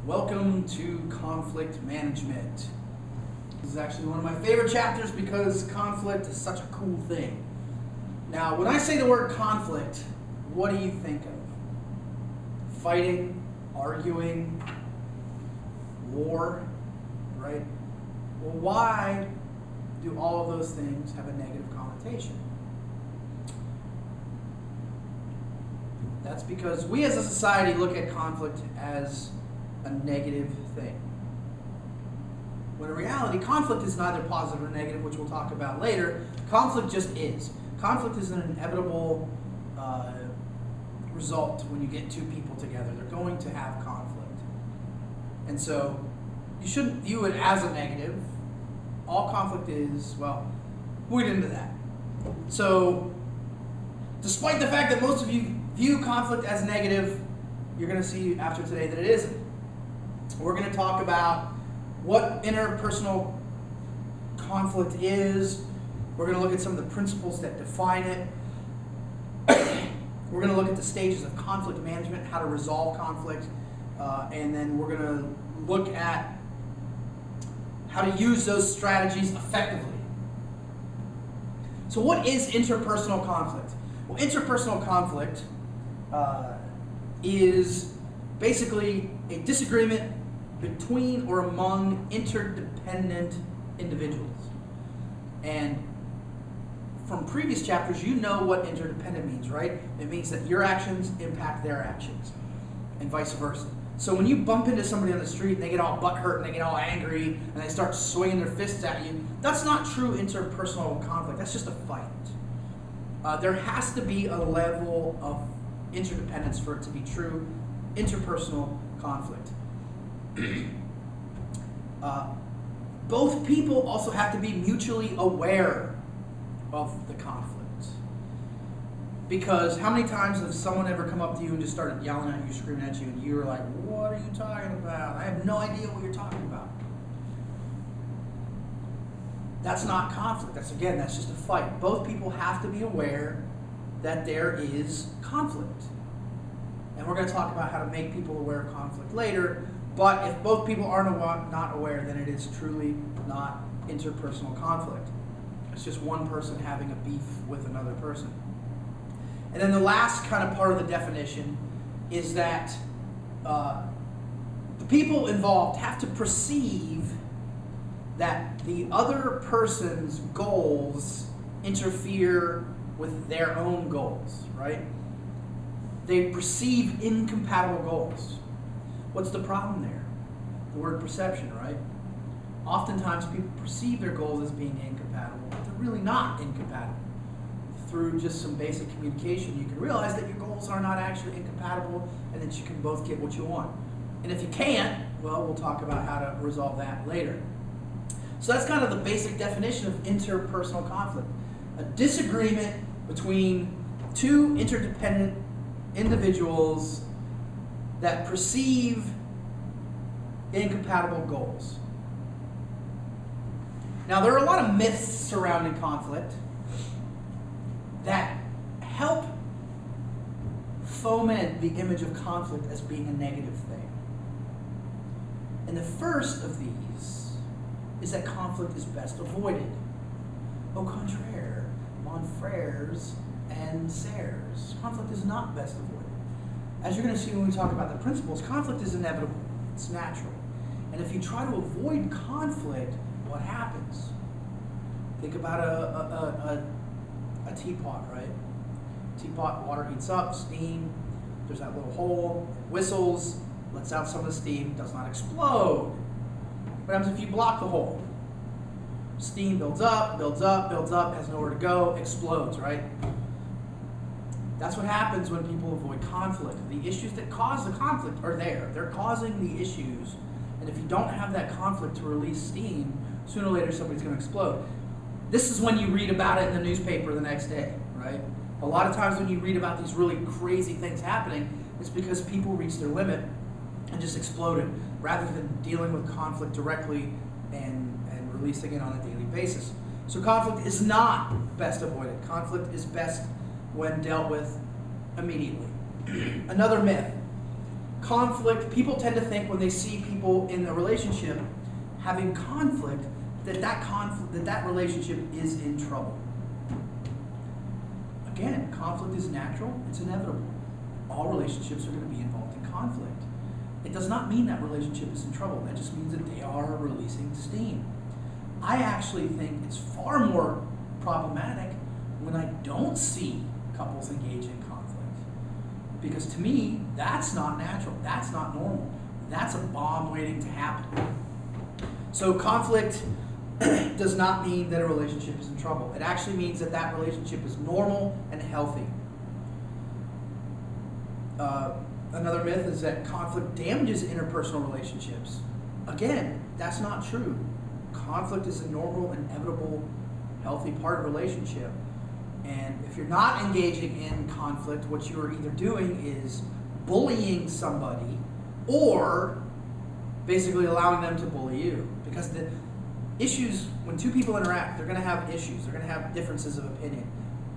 Welcome to conflict management. This is actually one of my favorite chapters because conflict is such a cool thing. Now, when I say the word conflict, what do you think of? Fighting, arguing, war, right? Well, why do all of those things have a negative connotation? That's because we as a society look at conflict as a negative thing. When in reality, conflict is neither positive or negative, which we'll talk about later. Conflict just is. Conflict is an inevitable result when you get two people together. They're going to have conflict. And so you shouldn't view it as a negative. All conflict is, well, we'll get into that. So despite the fact that most of you view conflict as negative, you're going to see after today that it isn't. We're going to talk about what interpersonal conflict is. We're going to look at some of the principles that define it. We're going to look at the stages of conflict management, how to resolve conflict, and then we're going to look at how to use those strategies effectively. So what is interpersonal conflict? Well, interpersonal conflict is basically a disagreement between or among interdependent individuals. And from previous chapters, you know what interdependent means, right? It means that your actions impact their actions, and vice versa. So when you bump into somebody on the street and they get all butthurt and they get all angry and they start swinging their fists at you, that's not true interpersonal conflict. That's just a fight. There has to be a level of interdependence for it to be true interpersonal conflict. Both people also have to be mutually aware of the conflict. Because how many times has someone ever come up to you and just started yelling at you, screaming at you, and you were like, what are you talking about? I have no idea what you're talking about. That's not conflict. That's just a fight. Both people have to be aware that there is conflict. And we're going to talk about how to make people aware of conflict later. But if both people are not aware, then it is truly not interpersonal conflict. It's just one person having a beef with another person. And then the last kind of part of the definition is that the people involved have to perceive that the other person's goals interfere with their own goals, right? They perceive incompatible goals. What's the problem there? The word perception, right? Oftentimes people perceive their goals as being incompatible, but they're really not incompatible. Through just some basic communication, you can realize that your goals are not actually incompatible and that you can both get what you want. And if you can't, well, we'll talk about how to resolve that later. So that's kind of the basic definition of interpersonal conflict. A disagreement between two interdependent individuals that perceive incompatible goals. Now, there are a lot of myths surrounding conflict that help foment the image of conflict as being a negative thing. And the first of these is that conflict is best avoided. Au contraire, mon frères and sœurs, conflict is not best avoided. As you're going to see when we talk about the principles, conflict is inevitable. It's natural. And if you try to avoid conflict, what happens? Think about a teapot, right? Teapot, water heats up, steam, there's that little hole, it whistles, lets out some of the steam, does not explode. What happens if you block the hole? Steam builds up, has nowhere to go, explodes, right? That's what happens when people avoid conflict. The issues that cause the conflict are there. They're causing the issues. And if you don't have that conflict to release steam, sooner or later somebody's going to explode. This is when you read about it in the newspaper the next day, right? A lot of times when you read about these really crazy things happening, it's because people reach their limit and just exploded, rather than dealing with conflict directly and releasing it on a daily basis. So conflict is not best avoided. Conflict is best when dealt with immediately. Another myth conflict, people tend to think when they see people in a relationship having conflict, that relationship is in trouble. Again, conflict is natural, it's inevitable. All relationships are going to be involved in conflict. It does not mean that relationship is in trouble. That just means that they are releasing steam. I actually think it's far more problematic when I don't see couples engage in conflict. Because to me, that's not natural. That's not normal. That's a bomb waiting to happen. So conflict does not mean that a relationship is in trouble. It actually means that that relationship is normal and healthy. Another myth is that conflict damages interpersonal relationships. Again, that's not true. Conflict is a normal, inevitable, healthy part of a relationship. And if you're not engaging in conflict, what you are either doing is bullying somebody or basically allowing them to bully you. Because the issues, when two people interact, they're going to have issues. They're going to have differences of opinion.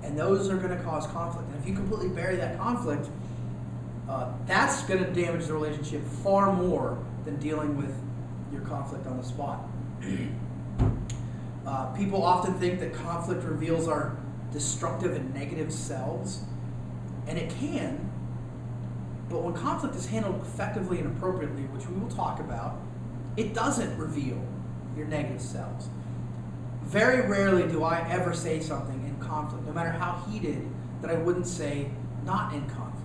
And those are going to cause conflict. And if you completely bury that conflict, that's going to damage the relationship far more than dealing with your conflict on the spot. People often think that conflict reveals our destructive and negative selves, and it can, but when conflict is handled effectively and appropriately, which we will talk about, it doesn't reveal your negative selves. Very rarely do I ever say something in conflict, no matter how heated, that I wouldn't say not in conflict.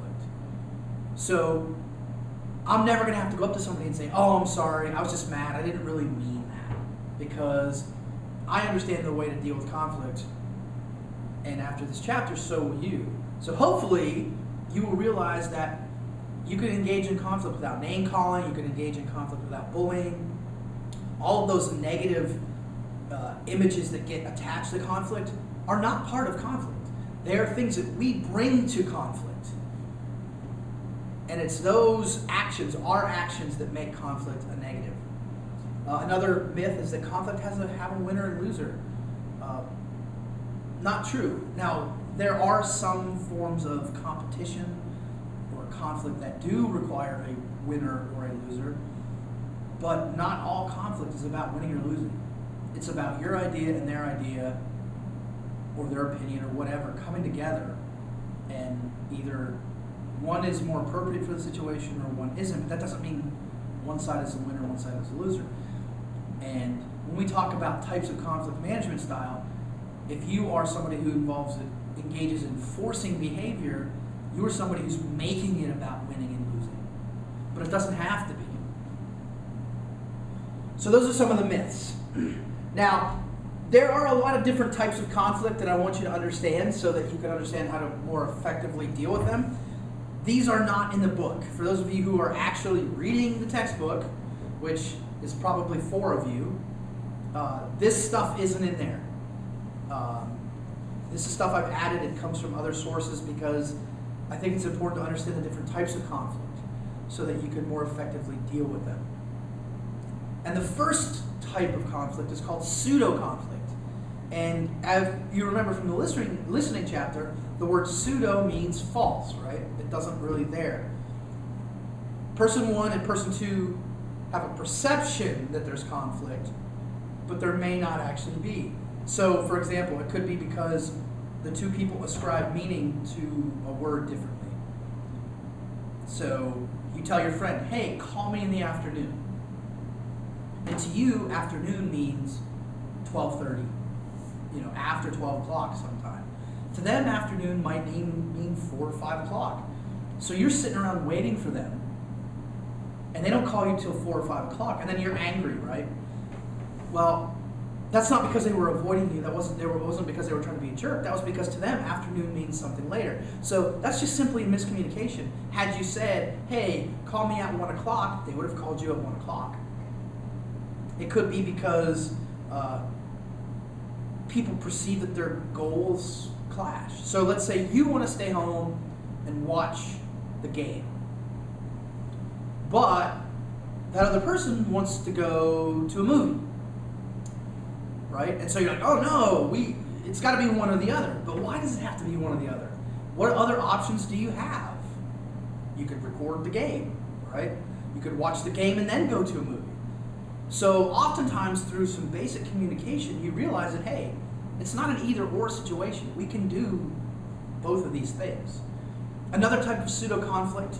So I'm never going to have to go up to somebody and say, oh, I'm sorry, I was just mad, I didn't really mean that. Because I understand the way to deal with conflict, and after this chapter, so will you. So hopefully, you will realize that you can engage in conflict without name calling, you can engage in conflict without bullying. All of those negative images that get attached to conflict are not part of conflict. They are things that we bring to conflict. And it's those actions, our actions, that make conflict a negative. Another myth is that conflict has to have a winner and loser. Not true. Now, there are some forms of competition or conflict that do require a winner or a loser, but not all conflict is about winning or losing. It's about your idea and their idea, or their opinion, or whatever, coming together, and either one is more appropriate for the situation or one isn't. But that doesn't mean one side is a winner, one side is a loser. And when we talk about types of conflict management style, if you are somebody who engages in forcing behavior, you are somebody who's making it about winning and losing. But it doesn't have to be. So those are some of the myths. Now, there are a lot of different types of conflict that I want you to understand so that you can understand how to more effectively deal with them. These are not in the book. For those of you who are actually reading the textbook, which is probably 4 of you, this stuff isn't in there. This is stuff I've added. It comes from other sources because I think it's important to understand the different types of conflict so that you can more effectively deal with them. And the first type of conflict is called pseudo-conflict. And as you remember from the listening chapter, the word pseudo means false, right? It doesn't really there. Person 1 and person 2 have a perception that there's conflict, but there may not actually be. So, for example, it could be because the two people ascribe meaning to a word differently. So, you tell your friend, hey, call me in the afternoon. And to you, afternoon means 12:30, after 12 o'clock sometime. To them, afternoon might mean 4 or 5 o'clock. So you're sitting around waiting for them, and they don't call you till 4 or 5 o'clock, and then you're angry, right? Well, that's not because they were avoiding you. It wasn't because they were trying to be a jerk. That was because to them, afternoon means something later. So that's just simply a miscommunication. Had you said, hey, call me at 1 o'clock, they would have called you at 1 o'clock. It could be because people perceive that their goals clash. So let's say you want to stay home and watch the game, but that other person wants to go to a movie, right? And so you're like, oh no, it's got to be one or the other. But why does it have to be one or the other? What other options do you have? You could record the game, right? You could watch the game and then go to a movie. So oftentimes through some basic communication, you realize that, hey, it's not an either-or situation. We can do both of these things. Another type of pseudo-conflict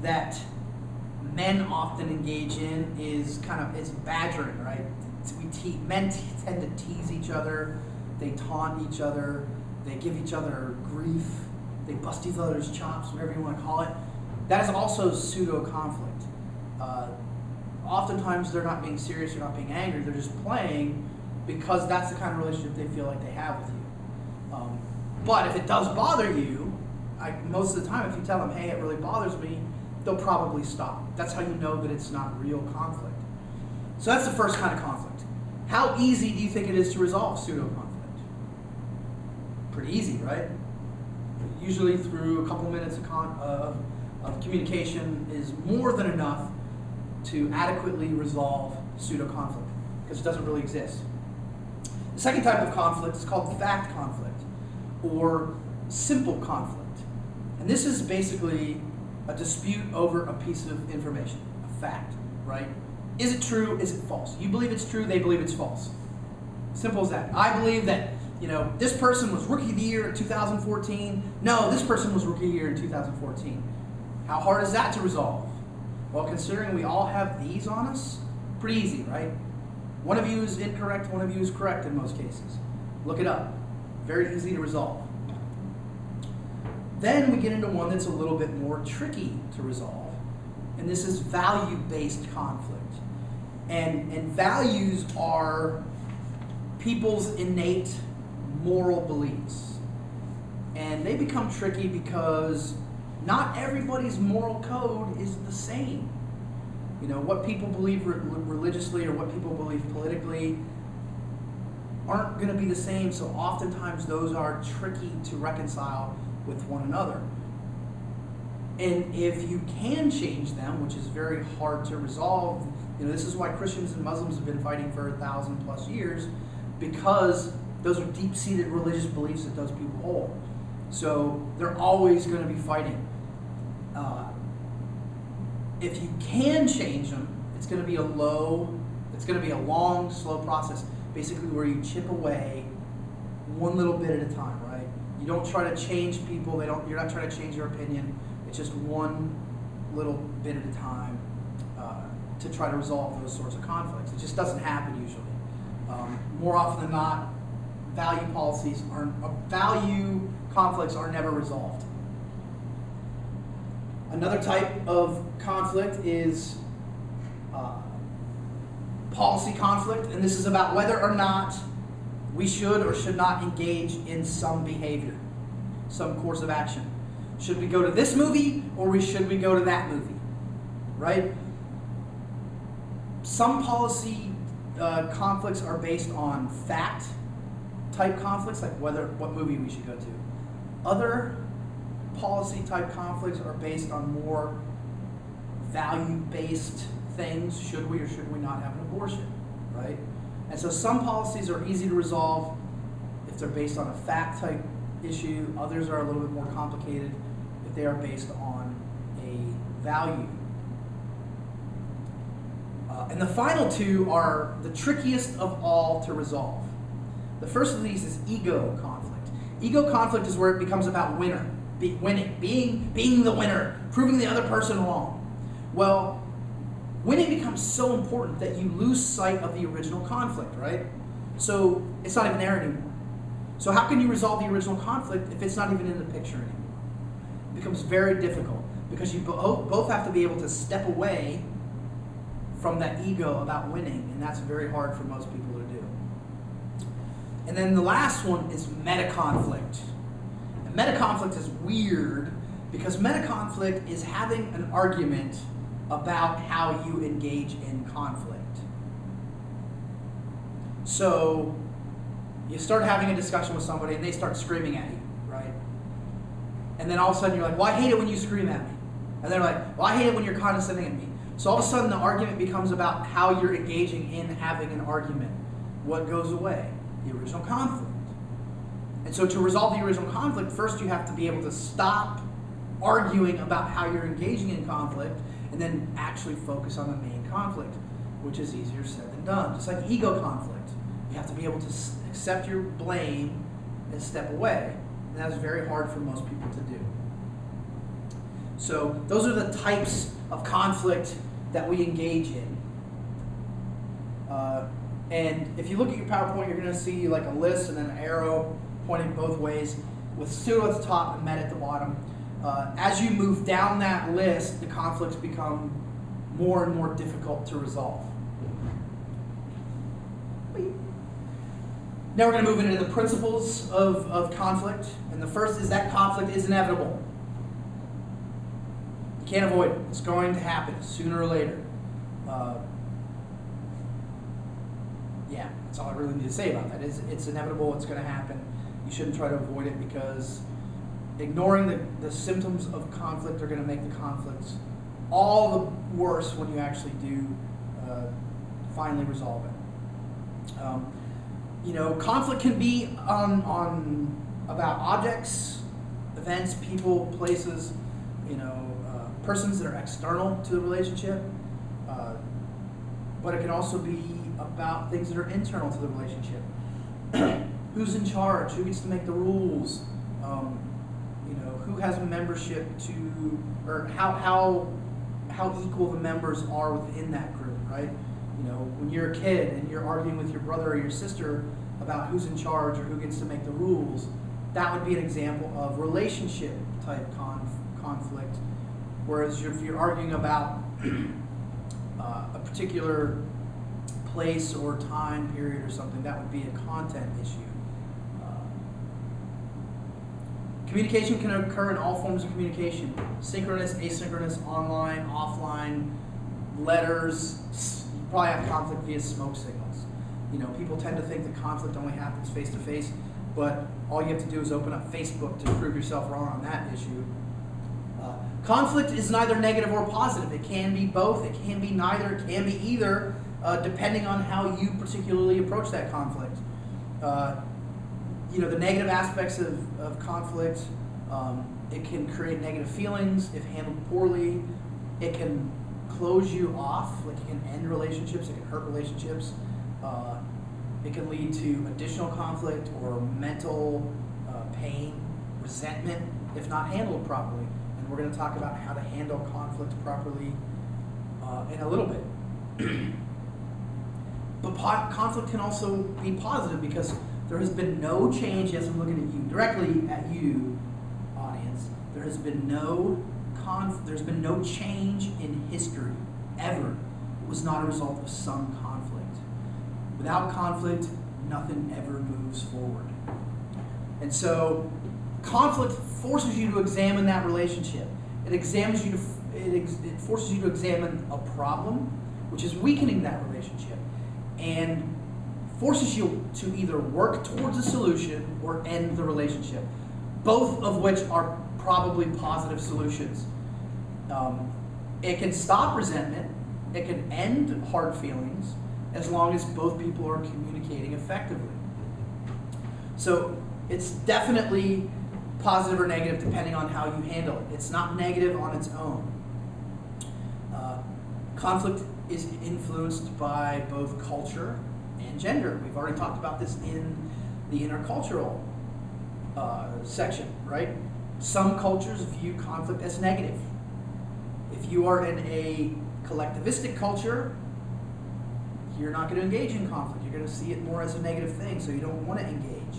that men often engage in is badgering, right? Men tend to tease each other, they taunt each other, they give each other grief, they bust each other's chops, whatever you want to call it. That is also pseudo-conflict. Oftentimes they're not being serious, they're not being angry, they're just playing because that's the kind of relationship they feel like they have with you. But if it does bother you, most of the time if you tell them, hey, it really bothers me, they'll probably stop. That's how you know that it's not real conflict. So that's the first kind of conflict. How easy do you think it is to resolve pseudo-conflict? Pretty easy, right? Usually through a couple minutes of communication is more than enough to adequately resolve pseudo-conflict, because it doesn't really exist. The second type of conflict is called fact conflict, or simple conflict. And this is basically a dispute over a piece of information, a fact, right? Is it true? Is it false? You believe it's true, they believe it's false. Simple as that. I believe that, this person was Rookie of the Year in 2014. No, this person was Rookie of the Year in 2014. How hard is that to resolve? Well, considering we all have these on us, pretty easy, right? One of you is incorrect, one of you is correct in most cases. Look it up. Very easy to resolve. Then we get into one that's a little bit more tricky to resolve, and this is value-based conflict. And values are people's innate moral beliefs. And they become tricky because not everybody's moral code is the same. What people believe religiously or what people believe politically aren't going to be the same, so oftentimes those are tricky to reconcile with one another. And if you can change them, which is very hard to resolve, this is why Christians and Muslims have been fighting for 1,000+ years, because those are deep-seated religious beliefs that those people hold. So they're always going to be fighting. If you can change them, it's going to be a long, slow process, basically where you chip away one little bit at a time, right? You don't try to change people. You're not trying to change your opinion. It's just one little bit at a time to try to resolve those sorts of conflicts. It just doesn't happen usually. More often than not, value conflicts are never resolved. Another type of conflict is policy conflict, and this is about whether or not we should or should not engage in some behavior, some course of action. Should we go to this movie or should we go to that movie, right? Some policy conflicts are based on fact type conflicts, like what movie we should go to. Other policy type conflicts are based on more value-based things. Should we or should we not have an abortion, right? And so some policies are easy to resolve if they're based on a fact type issue. Others are a little bit more complicated if they are based on a value. And the final two are the trickiest of all to resolve. The first of these is ego conflict. Ego conflict is where it becomes about winning, being the winner, proving the other person wrong. Well, winning becomes so important that you lose sight of the original conflict, right? So it's not even there anymore. So how can you resolve the original conflict if it's not even in the picture anymore? It becomes very difficult because you both have to be able to step away from that ego about winning, and that's very hard for most people to do. And then the last one is meta-conflict. And meta-conflict is weird because meta-conflict is having an argument about how you engage in conflict. So you start having a discussion with somebody and they start screaming at you, right? And then all of a sudden you're like, well, I hate it when you scream at me. And they're like, well, I hate it when you're condescending at me. So all of a sudden the argument becomes about how you're engaging in having an argument. What goes away? The original conflict. And so to resolve the original conflict, first you have to be able to stop arguing about how you're engaging in conflict, and then actually focus on the main conflict, which is easier said than done. Just like ego conflict. You have to be able to accept your blame and step away. And that's very hard for most people to do. So those are the types of conflict that we engage in. And if you look at your PowerPoint, you're going to see like a list and then an arrow pointing both ways with pseudo at the top and met at the bottom. As you move down that list, the conflicts become more and more difficult to resolve. Now we're going to move into the principles of conflict. And the first is that conflict is inevitable. You can't avoid it. It's going to happen sooner or later. Yeah, that's all I really need to say about that. It's inevitable. It's going to happen. You shouldn't try to avoid it, because ignoring the symptoms of conflict are going to make the conflicts all the worse when you actually do finally resolve it. Conflict can be about objects, events, people, places, persons that are external to the relationship. But it can also be about things that are internal to the relationship. Who's in charge? Who gets to make the rules? Who has membership to, or how equal the members are within that group, right? When you're a kid and you're arguing with your brother or your sister about who's in charge or who gets to make the rules, that would be an example of relationship type conflict. Whereas if you're arguing about a particular place or time period or something, that would be a content issue. Communication can occur in all forms of communication: synchronous, asynchronous, online, offline, letters. You probably have conflict via smoke signals. People tend to think that conflict only happens face to face, but all you have to do is open up Facebook to prove yourself wrong on that issue. Conflict is neither negative or positive. It can be both. It can be neither. It can be either, depending on how you particularly approach that conflict. The negative aspects of conflict, it can create negative feelings if handled poorly. It can close you off, like it can end relationships, it can hurt relationships. It can lead to additional conflict or mental pain, resentment, if not handled properly. And we're going to talk about how to handle conflict properly in a little bit. But conflict can also be positive, because there has been no change, as I'm looking at you, directly at you, audience. There's been no change in history, ever. It was not a result of some conflict. Without conflict, nothing ever moves forward. And so, conflict forces you to examine that relationship. It forces you to examine a problem, which is weakening that relationship, and forces you to either work towards a solution or end the relationship, both of which are probably positive solutions. It can stop resentment, it can end hard feelings, as long as both people are communicating effectively. So it's definitely positive or negative depending on how you handle it. It's not negative on its own. Conflict is influenced by both culture and gender. We've already talked about this in the intercultural section, right? Some cultures view conflict as negative. If you are in a collectivistic culture, you're not going to engage in conflict. You're going to see it more as a negative thing, so you don't want to engage.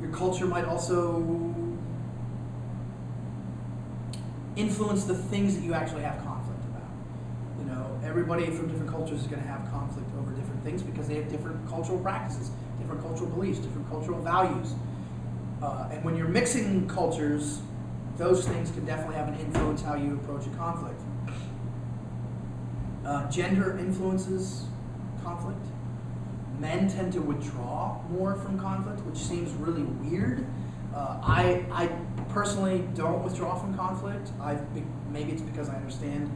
Your culture might also influence the things that you actually have conflict about. Everybody from different cultures is going to have conflict over different things because they have different cultural practices, different cultural beliefs, different cultural values. And when you're mixing cultures, those things can definitely have an influence how you approach a conflict. Gender influences conflict. Men tend to withdraw more from conflict, which seems really weird. I personally don't withdraw from conflict. Maybe it's because I understand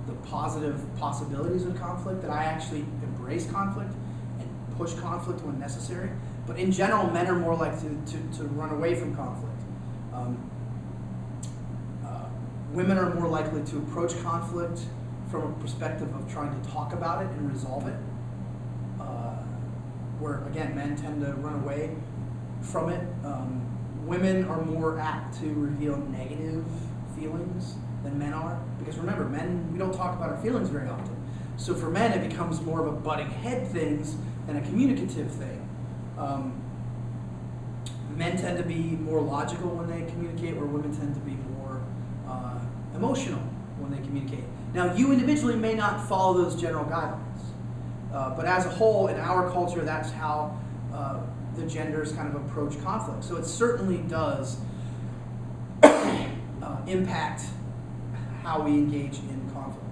the positive possibilities of conflict, that I actually embrace conflict and push conflict when necessary. But in general, men are more likely to run away from conflict. Women are more likely to approach conflict from a perspective of trying to talk about it and resolve it. Where, again, men tend to run away from it. Women are more apt to reveal negative feelings than men are. Because remember, men, we don't talk about our feelings very often. So for men, it becomes more of a butting head thing than a communicative thing. Men tend to be more logical when they communicate, where women tend to be more emotional when they communicate. Now, you individually may not follow those general guidelines, but as a whole, in our culture, that's how the genders kind of approach conflict. So it certainly does impact how we engage in conflict.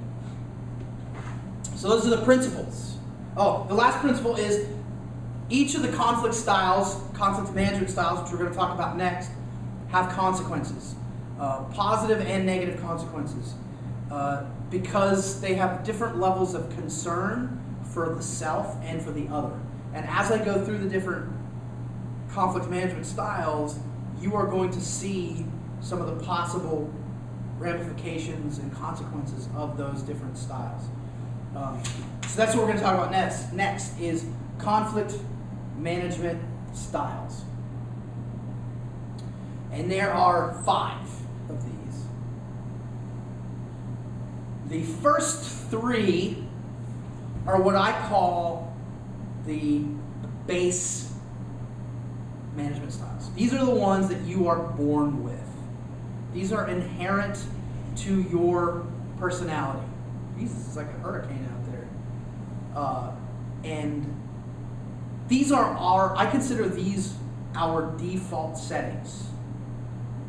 So those are the principles. Oh, the last principle is each of the conflict styles, conflict management styles, which we're going to talk about next, have consequences. Positive and negative consequences. Because they have different levels of concern for the self and for the other. And as I go through the different conflict management styles, you are going to see some of the possible ramifications and consequences of those different styles. So that's what we're going to talk about next. Next is conflict management styles. And there are 5 of these. The first 3 are what I call the base management styles. These are the ones that you are born with. These are inherent to your personality. Jesus, it's like a hurricane out there. And these are I consider these our default settings.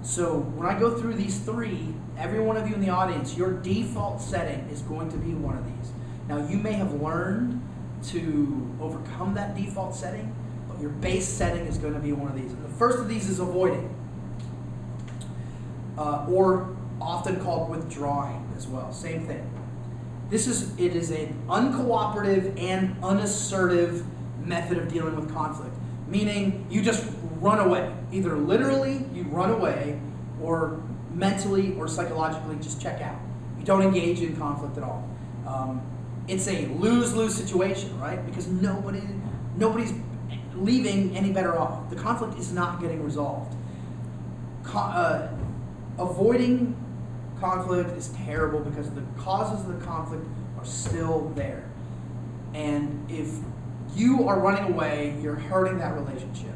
So when I go through these 3, every one of you in the audience, your default setting is going to be one of these. Now, you may have learned to overcome that default setting, but your base setting is going to be one of these. And the first of these is avoiding, or often called withdrawing as well. Same thing. It is an uncooperative and unassertive method of dealing with conflict, meaning you just run away. Either literally you run away, or mentally or psychologically just check out. You don't engage in conflict at all. It's a lose-lose situation, right? Because nobody's leaving any better off. The conflict is not getting resolved. Avoiding conflict is terrible because the causes of the conflict are still there. And if you are running away, you're hurting that relationship.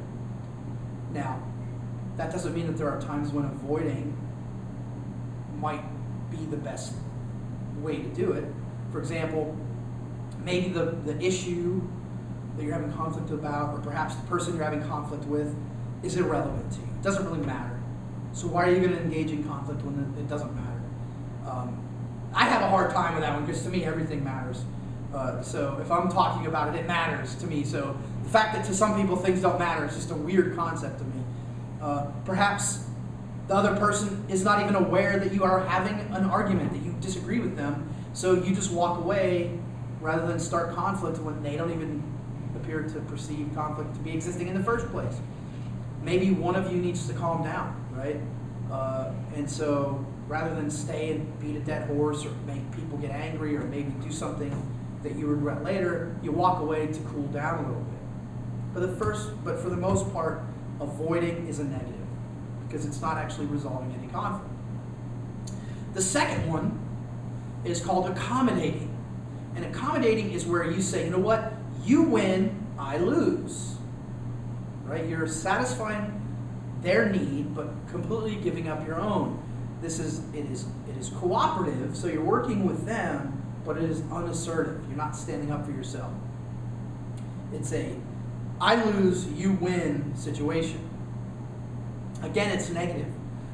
Now, that doesn't mean that there are times when avoiding might be the best way to do it. For example, maybe the issue that you're having conflict about, or perhaps the person you're having conflict with, is irrelevant to you. It doesn't really matter. So why are you going to engage in conflict when it doesn't matter? I have a hard time with that one because to me everything matters. So if I'm talking about it, it matters to me. So the fact that to some people things don't matter is just a weird concept to me. Perhaps the other person is not even aware that you are having an argument, that you disagree with them, so you just walk away rather than start conflict when they don't even appear to perceive conflict to be existing in the first place. Maybe one of you needs to calm down, right? And so rather than stay and beat a dead horse or make people get angry or maybe do something that you regret later, you walk away to cool down a little bit. But for the most part, avoiding is a negative because it's not actually resolving any conflict. The second one is called accommodating. And accommodating is where you say, you know what, you win, I lose. Right? You're satisfying their need, but completely giving up your own. It is cooperative, so you're working with them, but it is unassertive. You're not standing up for yourself. It's a I lose, you win situation. Again, it's negative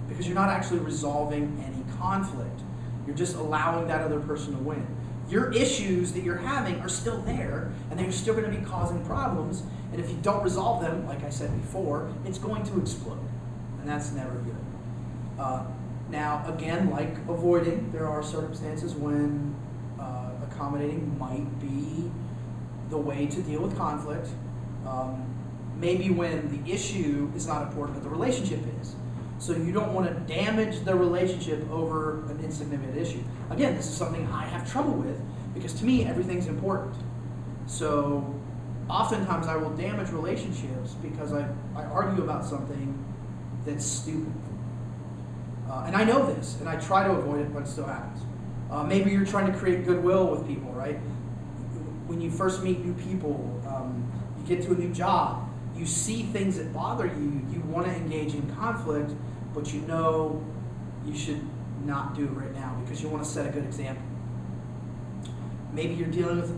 because you're not actually resolving any conflict. You're just allowing that other person to win. Your issues that you're having are still there, and they're still going to be causing problems. And if you don't resolve them, like I said before, it's going to explode. And that's never good. Now, again, like avoiding, there are circumstances when accommodating might be the way to deal with conflict. maybe when the issue is not important, but the relationship is. So you don't want to damage the relationship over an insignificant issue. Again, this is something I have trouble with because to me, everything's important. So oftentimes I will damage relationships because I argue about something that's stupid. And I know this, and I try to avoid it, but it still happens. Maybe you're trying to create goodwill with people, right? When you first meet new people, you get to a new job, you see things that bother you, you want to engage in conflict, but you know you should not do it right now because you want to set a good example. Maybe you're dealing with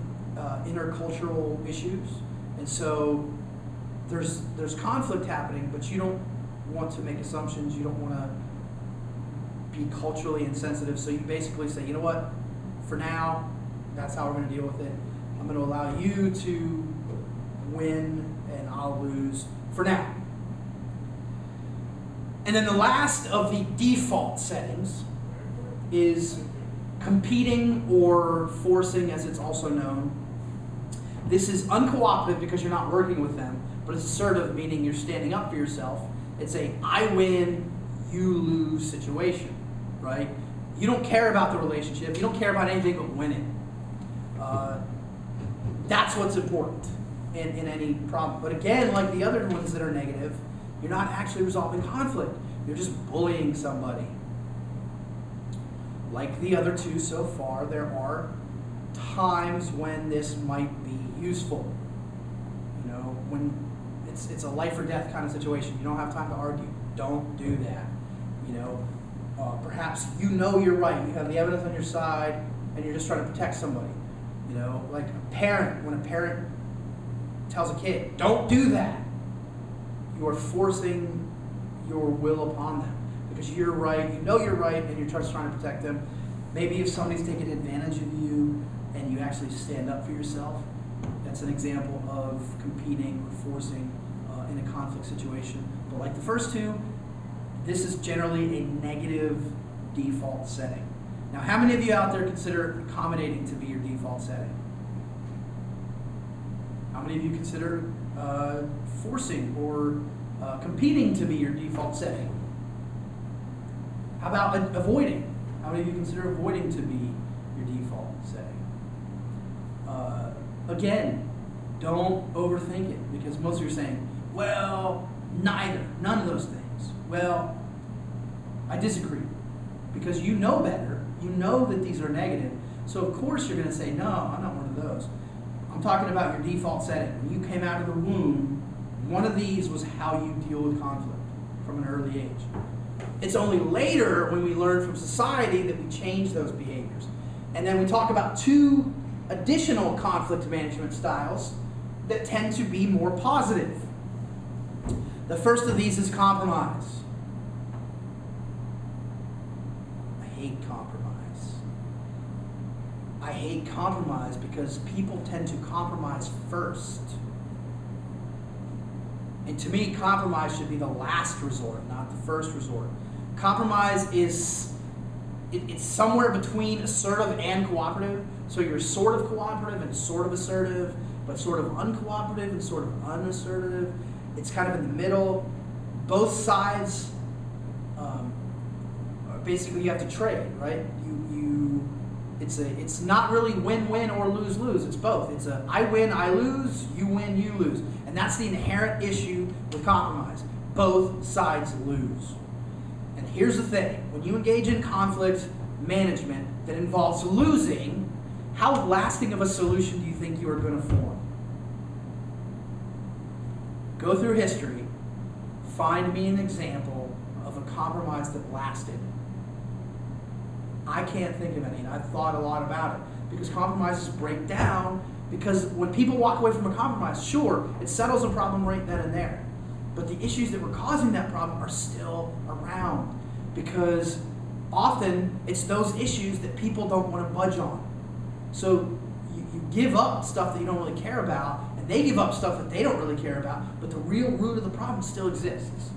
intercultural issues, and so there's conflict happening, but you don't want to make assumptions, you don't want to be culturally insensitive, so you basically say, you know what, for now, that's how we're going to deal with it. I'm going to allow you to win and I'll lose for now. And then the last of the default settings is competing or forcing, as it's also known. This is uncooperative because you're not working with them, but it's assertive, meaning you're standing up for yourself. It's a I win, you lose situation, right? You don't care about the relationship. You don't care about anything but winning. That's what's important in any problem. But again, like the other ones that are negative, you're not actually resolving conflict. You're just bullying somebody. Like the other two so far, there are times when this might be useful. You know, when it's a life or death kind of situation. You don't have time to argue. Don't do that. You know, perhaps you know you're right. You have the evidence on your side, and you're just trying to protect somebody. You know, like a parent, when a parent tells a kid, don't do that, you are forcing your will upon them because you're right, you know you're right, and you're just trying to protect them. Maybe if somebody's taking advantage of you and you actually stand up for yourself, that's an example of competing or forcing in a conflict situation. But like the first two, this is generally a negative default setting. Now, how many of you out there consider accommodating to be your default setting? How many of you consider forcing or competing to be your default setting? How about avoiding? How many of you consider avoiding to be your default setting? Again, don't overthink it because most of you are saying, well, neither, none of those things. Well, I disagree because you know better. You know that these are negative, so of course you're going to say, no, I'm not one of those. I'm talking about your default setting. When you came out of the womb, one of these was how you deal with conflict from an early age. It's only later when we learn from society that we change those behaviors. And then we talk about two additional conflict management styles that tend to be more positive. The first of these is compromise. I hate compromise. I hate compromise because people tend to compromise first. And to me, compromise should be the last resort, not the first resort. Compromise is it's somewhere between assertive and cooperative. So you're sort of cooperative and sort of assertive, but sort of uncooperative and sort of unassertive. It's kind of in the middle. Both sides, basically you have to trade, right? It's not really win-win or lose-lose. It's both. It's a I win, I lose, you win, you lose. And that's the inherent issue with compromise. Both sides lose. And here's the thing. When you engage in conflict management that involves losing, how lasting of a solution do you think you are going to form? Go through history. Find me an example of a compromise that lasted. I can't think of any, and I've thought a lot about it. Because compromises break down, because when people walk away from a compromise, sure, it settles a problem right then and there. But the issues that were causing that problem are still around. Because often, it's those issues that people don't want to budge on. So you give up stuff that you don't really care about, and they give up stuff that they don't really care about, but the real root of the problem still exists.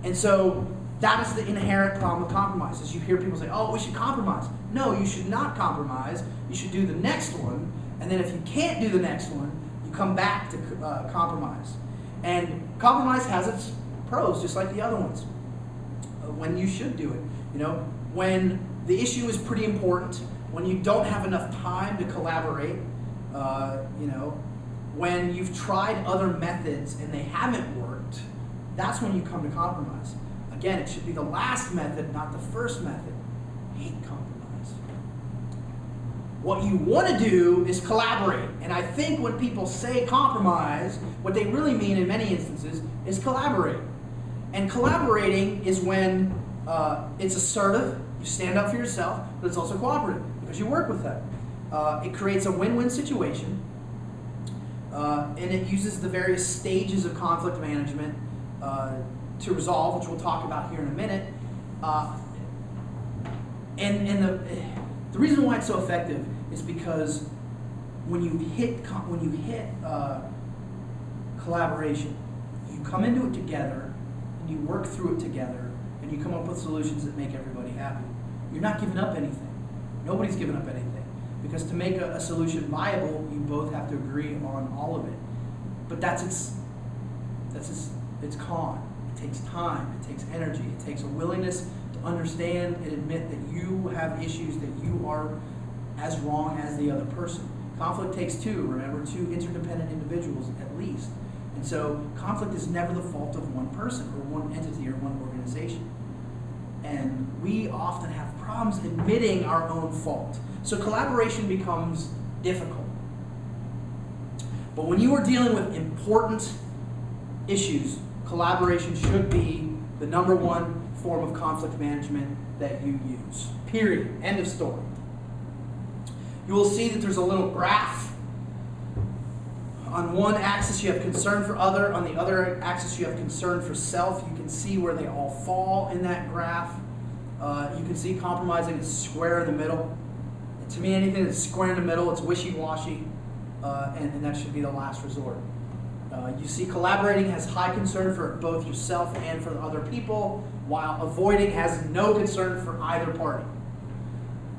And so that is the inherent problem with compromise. Is you hear people say, oh, we should compromise. No, you should not compromise. You should do the next one. And then if you can't do the next one, you come back to compromise. And compromise has its pros, just like the other ones. When you should do it, when the issue is pretty important, when you don't have enough time to collaborate, when you've tried other methods and they haven't worked, that's when you come to compromise. Again, it should be the last method, not the first method. I hate compromise. What you want to do is collaborate. And I think when people say compromise, what they really mean in many instances is collaborate. And collaborating is when it's assertive, you stand up for yourself, but it's also cooperative because you work with them. It creates a win-win situation, and it uses the various stages of conflict management to resolve, which we'll talk about here in a minute. And the reason why it's so effective is because when you hit collaboration, you come into it together and you work through it together and you come up with solutions that make everybody happy. You're not giving up anything. Nobody's giving up anything. Because to make a solution viable, you both have to agree on all of it. But that's its con. It takes time, it takes energy, it takes a willingness to understand and admit that you have issues, that you are as wrong as the other person. Conflict takes two, remember, two interdependent individuals at least. And so conflict is never the fault of one person or one entity or one organization. And we often have problems admitting our own fault. So collaboration becomes difficult. But when you are dealing with important issues, collaboration should be the number one form of conflict management that you use. Period. End of story. You will see that there's a little graph. On one axis you have concern for other, on the other axis you have concern for self. You can see where they all fall in that graph. You can see compromising is square in the middle. And to me, anything that's square in the middle, it's wishy-washy, and that should be the last resort. You see collaborating has high concern for both yourself and for other people, while avoiding has no concern for either party.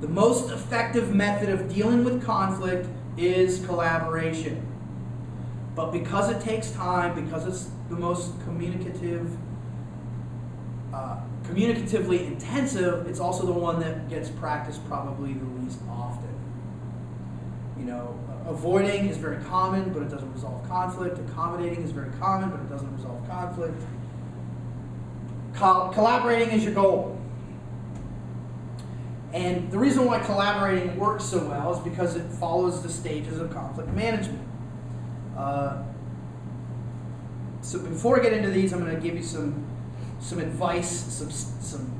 The most effective method of dealing with conflict is collaboration. But because it takes time, because it's the most communicatively intensive, it's also the one that gets practiced probably the least often. Avoiding is very common, but it doesn't resolve conflict. Accommodating is very common, but it doesn't resolve conflict. Collaborating is your goal. And the reason why collaborating works so well is because it follows the stages of conflict management. So before I get into these, I'm going to give you some advice, some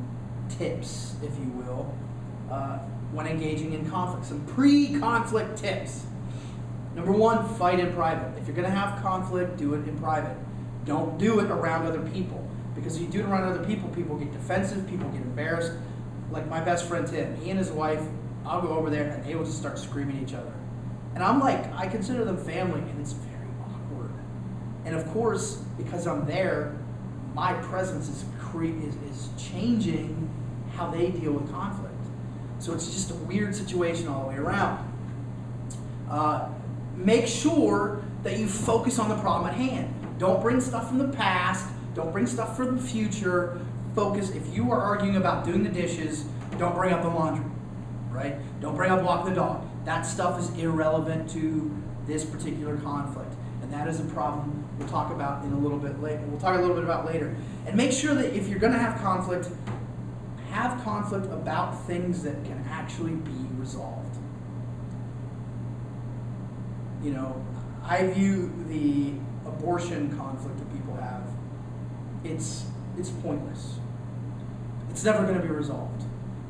tips, if you will, when engaging in conflict. Some pre-conflict tips. Number one, fight in private. If you're going to have conflict, do it in private. Don't do it around other people. Because if you do it around other people, people get defensive, people get embarrassed. Like my best friend Tim, he and his wife, I'll go over there and they will just start screaming at each other. And I'm like, I consider them family, and it's very awkward. And of course, because I'm there, my presence is changing how they deal with conflict. So it's just a weird situation all the way around. Make sure that you focus on the problem at hand. Don't bring stuff from the past. Don't bring stuff from the future. Focus. If you are arguing about doing the dishes, don't bring up the laundry, right? Don't bring up walking the dog. That stuff is irrelevant to this particular conflict. And that is a problem we'll talk about in a little bit later. We'll talk a little bit about later. And make sure that if you're going to have conflict about things that can actually be resolved. I view the abortion conflict that people have, it's pointless. It's never going to be resolved.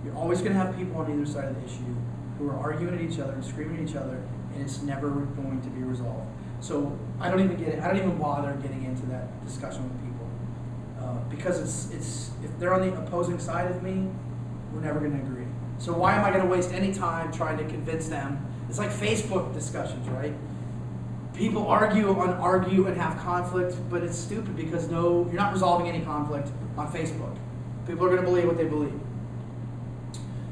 You're always going to have people on either side of the issue who are arguing at each other and screaming at each other, and it's never going to be resolved. So I don't even get it. I don't even bother getting into that discussion with people because it's if they're on the opposing side of me, we're never going to agree. So why am I going to waste any time trying to convince them? It's like Facebook discussions, right? People argue and have conflict, but it's stupid because you're not resolving any conflict on Facebook. People are going to believe what they believe.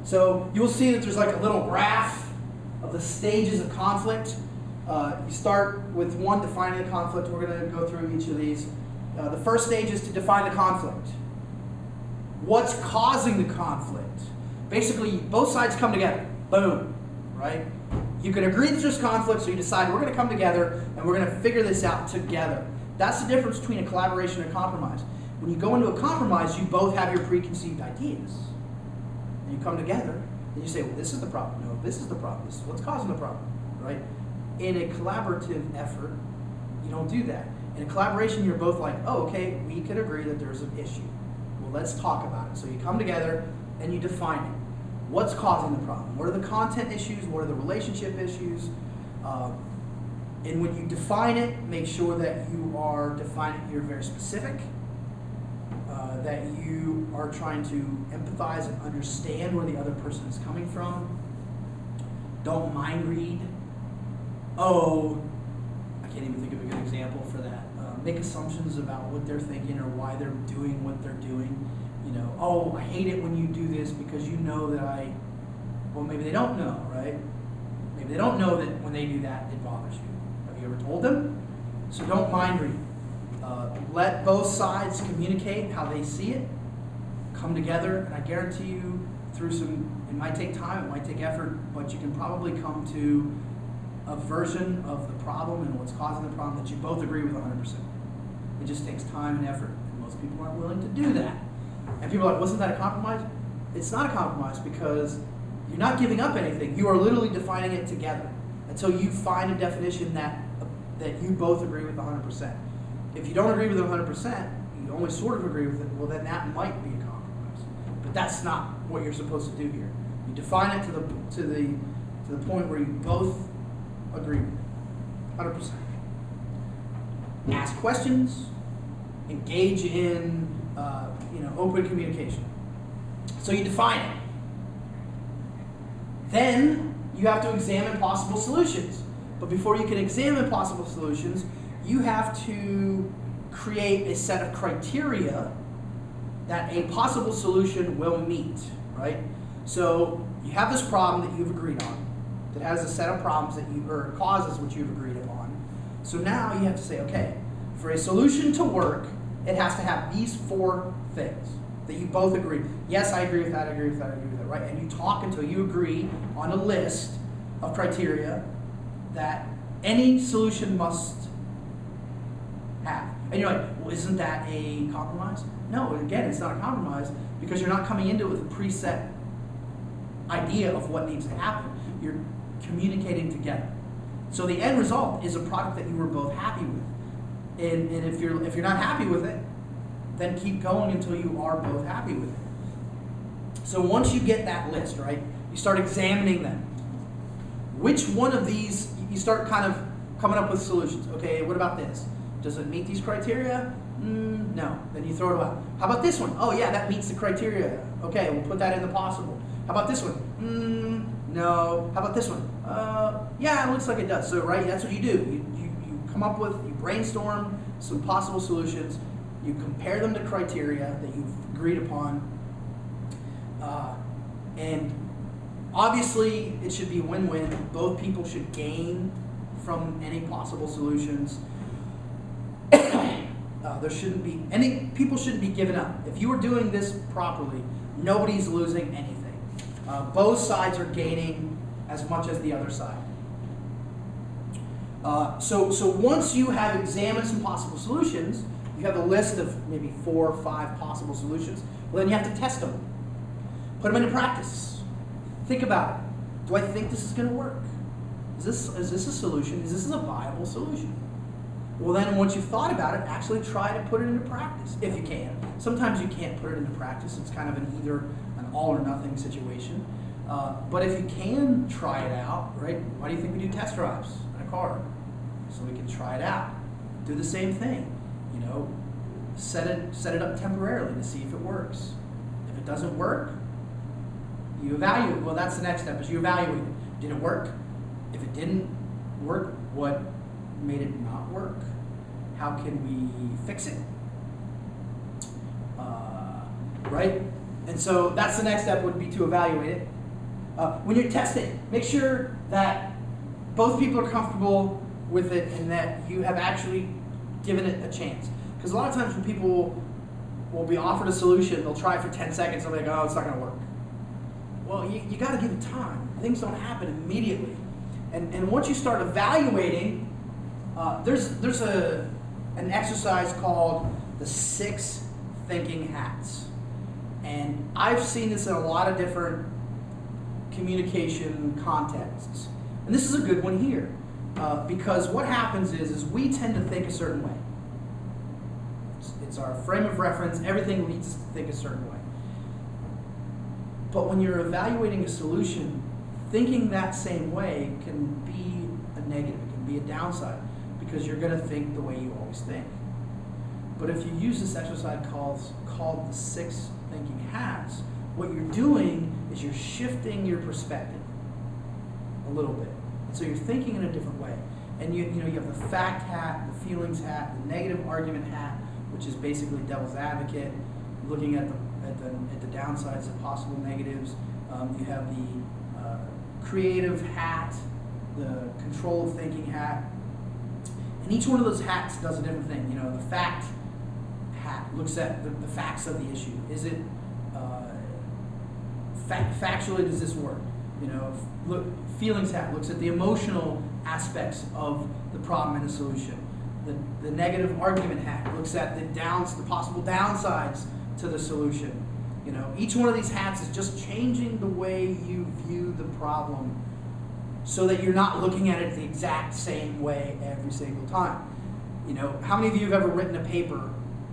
So you'll see that there's like a little graph of the stages of conflict. You start with one, defining the conflict. We're going to go through each of these. The first stage is to define the conflict. What's causing the conflict? Basically, both sides come together. Boom. Right? You can agree that there's conflict, so you decide we're going to come together and we're going to figure this out together. That's the difference between a collaboration and a compromise. When you go into a compromise, you both have your preconceived ideas. And you come together and you say, well, this is the problem. No, this is the problem. This is what's causing the problem. Right? In a collaborative effort, you don't do that. In a collaboration, you're both like, oh, okay, we could agree that there's an issue. Well, let's talk about it. So you come together and you define it. What's causing the problem? What are the content issues? What are the relationship issues? And when you define it, make sure that you are defining, you're very specific, that you are trying to empathize and understand where the other person is coming from. Don't mind read. Oh, I can't even think of a good example for that. Make assumptions about what they're thinking or why they're doing what they're doing. You know, oh, I hate it when you do this because you know that well, maybe they don't know, right? Maybe they don't know that when they do that, it bothers you. Have you ever told them? So don't mind read. Let both sides communicate how they see it. Come together, and I guarantee you, it might take time, it might take effort, but you can probably come to a version of the problem and what's causing the problem that you both agree with 100%. It just takes time and effort, and most people aren't willing to do that. And people are like, wasn't that a compromise? It's not a compromise because you're not giving up anything. You are literally defining it together until you find a definition that you both agree with 100%. If you don't agree with it 100%, you only sort of agree with it, well then that might be a compromise. But that's not what you're supposed to do here. You define it to the point where you both agree with it, 100%. Ask questions, engage in open communication. So you define it. Then you have to examine possible solutions. But before you can examine possible solutions, you have to create a set of criteria that a possible solution will meet, right? So you have this problem that you've agreed on that has a set of problems or causes which you've agreed upon. So now you have to say, okay, for a solution to work, it has to have these 4 things that you both agree. Yes, I agree with that, I agree with that, I agree with that, right? And you talk until you agree on a list of criteria that any solution must have. And you're like, well, isn't that a compromise? No, again, it's not a compromise because you're not coming into it with a preset idea of what needs to happen. You're communicating together. So the end result is a product that you were both happy with. And if you're not happy with it, then keep going until you are both happy with it. So once you get that list, right, you start examining them. Which one of these, you start kind of coming up with solutions. Okay, what about this? Does it meet these criteria? No. Then you throw it out. How about this one? Oh yeah, that meets the criteria. Okay, we'll put that in the possible. How about this one? No. How about this one? Yeah, it looks like it does. So right, that's what you do. You come up with, you brainstorm some possible solutions. You compare them to criteria that you've agreed upon. And obviously, it should be win-win. Both people should gain from any possible solutions. People shouldn't be giving up. If you are doing this properly, nobody's losing anything. Both sides are gaining as much as the other side. So once you have examined some possible solutions, you have a list of maybe 4 or 5 possible solutions. Well, then you have to test them. Put them into practice. Think about it. Do I think this is going to work? Is this a solution? Is this a viable solution? Well, then once you've thought about it, actually try to put it into practice, if you can. Sometimes you can't put it into practice. It's kind of an all or nothing situation. But if you can try it out, right? Why do you think we do test drives in a car? So we can try it out. Do the same thing. Set it up temporarily to see if it works. If it doesn't work, you evaluate. Well, that's the next step, is you evaluate it. Did it work? If it didn't work, what made it not work? How can we fix it? Right? And so that's the next step, would be to evaluate it. When you're testing, make sure that both people are comfortable with it and that you have actually given it a chance. Because a lot of times when people will be offered a solution, they'll try for 10 seconds and they'll be like, oh, it's not going to work. Well, you got to give it time. Things don't happen immediately. And once you start evaluating, there's an exercise called the 6 thinking hats. And I've seen this in a lot of different communication contexts. And this is a good one here. Because what happens is we tend to think a certain way. It's our frame of reference. Everything leads us to think a certain way. But when you're evaluating a solution, thinking that same way can be a negative. It can be a downside because you're going to think the way you always think. But if you use this exercise called the 6 thinking hats, what you're doing is you're shifting your perspective a little bit. And so you're thinking in a different way. And you have the fact hat, the feelings hat, the negative argument hat, which is basically devil's advocate, looking at the downsides of possible negatives. You have the creative hat, the control of thinking hat. And each one of those hats does a different thing. The fact hat looks at the facts of the issue. Is it factually, does this work? Feelings hat looks at the emotional aspects of the problem and the solution. The negative argument hat looks at the possible downsides to the solution. Each one of these hats is just changing the way you view the problem so that you're not looking at it the exact same way every single time. How many of you have ever written a paper,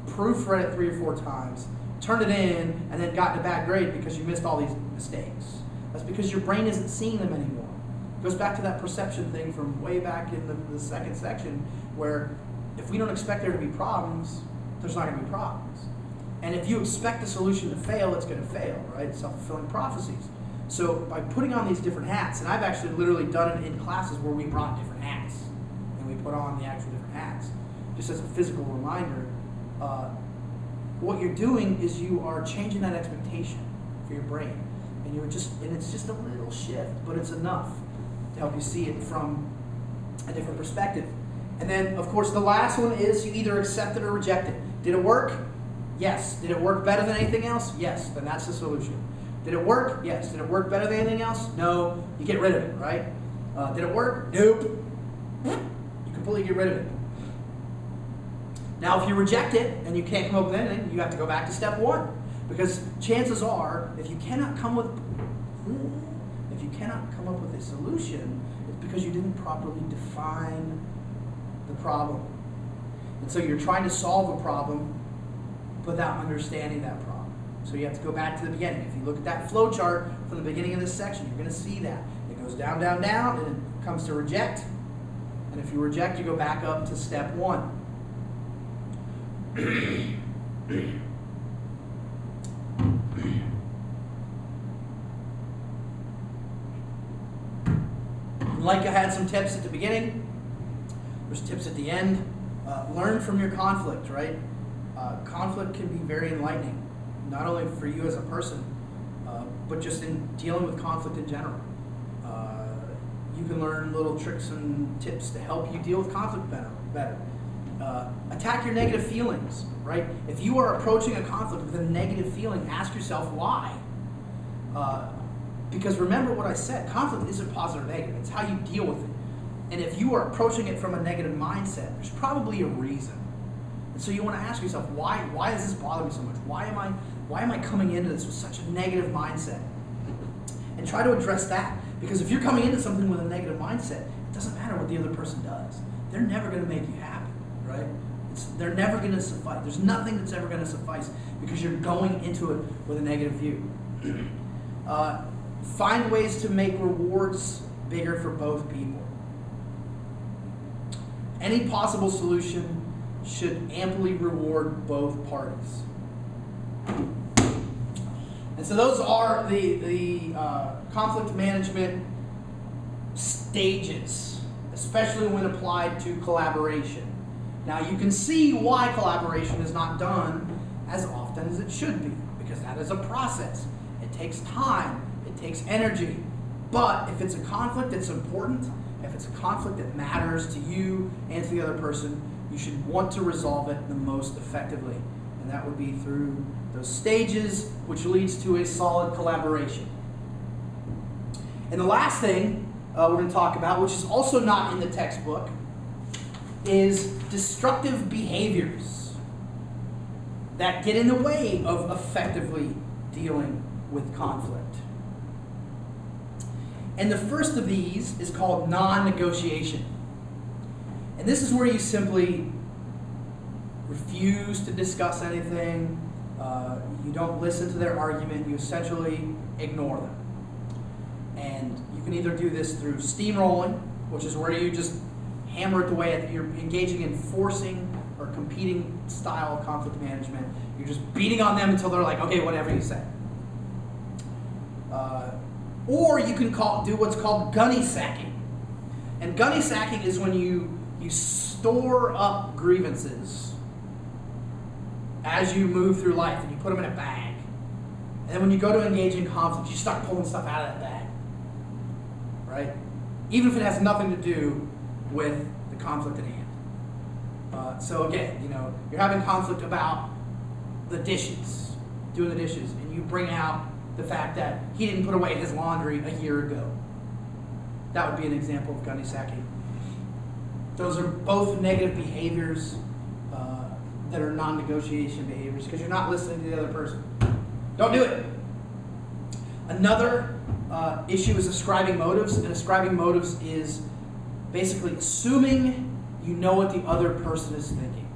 proofread it 3 or 4 times, turned it in, and then gotten a bad grade because you missed all these mistakes? That's because your brain isn't seeing them anymore. It goes back to that perception thing from way back in the second section, where if we don't expect there to be problems, there's not going to be problems. And if you expect the solution to fail, it's going to fail, right? Self-fulfilling prophecies. So by putting on these different hats, and I've actually literally done it in classes where we brought different hats, and we put on the actual different hats, just as a physical reminder, what you're doing is you are changing that expectation for your brain. And it's just a little shift, but it's enough to help you see it from a different perspective. And then, of course, the last one is you either accept it or reject it. Did it work? Yes. Did it work better than anything else? Yes. Then that's the solution. Did it work? Yes. Did it work better than anything else? No. You get rid of it, right? Did it work? Nope. You completely get rid of it. Now, if you reject it and you can't come up with anything, you have to go back to step 1. Because chances are, if you cannot come up with a solution, it's because you didn't properly define the problem. And so you're trying to solve a problem without understanding that problem. So you have to go back to the beginning. If you look at that flow chart from the beginning of this section, you're going to see that. It goes down, down, down, and it comes to reject. And if you reject, you go back up to step 1. Like I had some tips at the beginning, there's tips at the end. Learn from your conflict, right? Conflict can be very enlightening, not only for you as a person, but just in dealing with conflict in general. You can learn little tricks and tips to help you deal with conflict better. Attack your negative feelings, right? If you are approaching a conflict with a negative feeling, ask yourself why. Because remember what I said, conflict isn't positive or negative, it's how you deal with it. And if you are approaching it from a negative mindset, there's probably a reason. And so you want to ask yourself, why does this bother me so much? Why am I coming into this with such a negative mindset? And try to address that. Because if you're coming into something with a negative mindset, it doesn't matter what the other person does. They're never going to make you happy, right? They're never going to suffice. There's nothing that's ever going to suffice because you're going into it with a negative view. Find ways to make rewards bigger for both people. Any possible solution should amply reward both parties. And so those are the conflict management stages, especially when applied to collaboration. Now you can see why collaboration is not done as often as it should be, because that is a process. It takes time, it takes energy. But if it's a conflict that's important, if it's a conflict that matters to you and to the other person, you should want to resolve it the most effectively. And that would be through those stages, which leads to a solid collaboration. And the last thing we're going to talk about, which is also not in the textbook, is destructive behaviors that get in the way of effectively dealing with conflict. And the first of these is called non-negotiation. And this is where you simply refuse to discuss anything. You don't listen to their argument. You essentially ignore them. And you can either do this through steamrolling, which is where you just hammer it away. You're engaging in forcing or competing style of conflict management. You're just beating on them until they're like, okay, whatever you say. Or you can do what's called gunny sacking. And gunny sacking is when you store up grievances as you move through life, and you put them in a bag. And then when you go to engage in conflict, you start pulling stuff out of that bag. Right? Even if it has nothing to do with the conflict at hand. So again, you're having conflict about the dishes, doing the dishes, and you bring out the fact that he didn't put away his laundry a year ago. That would be an example of gunny sacking. Those are both negative behaviors that are non-negotiation behaviors because you're not listening to the other person. Don't do it. Another issue is ascribing motives, and ascribing motives is basically assuming you know what the other person is thinking.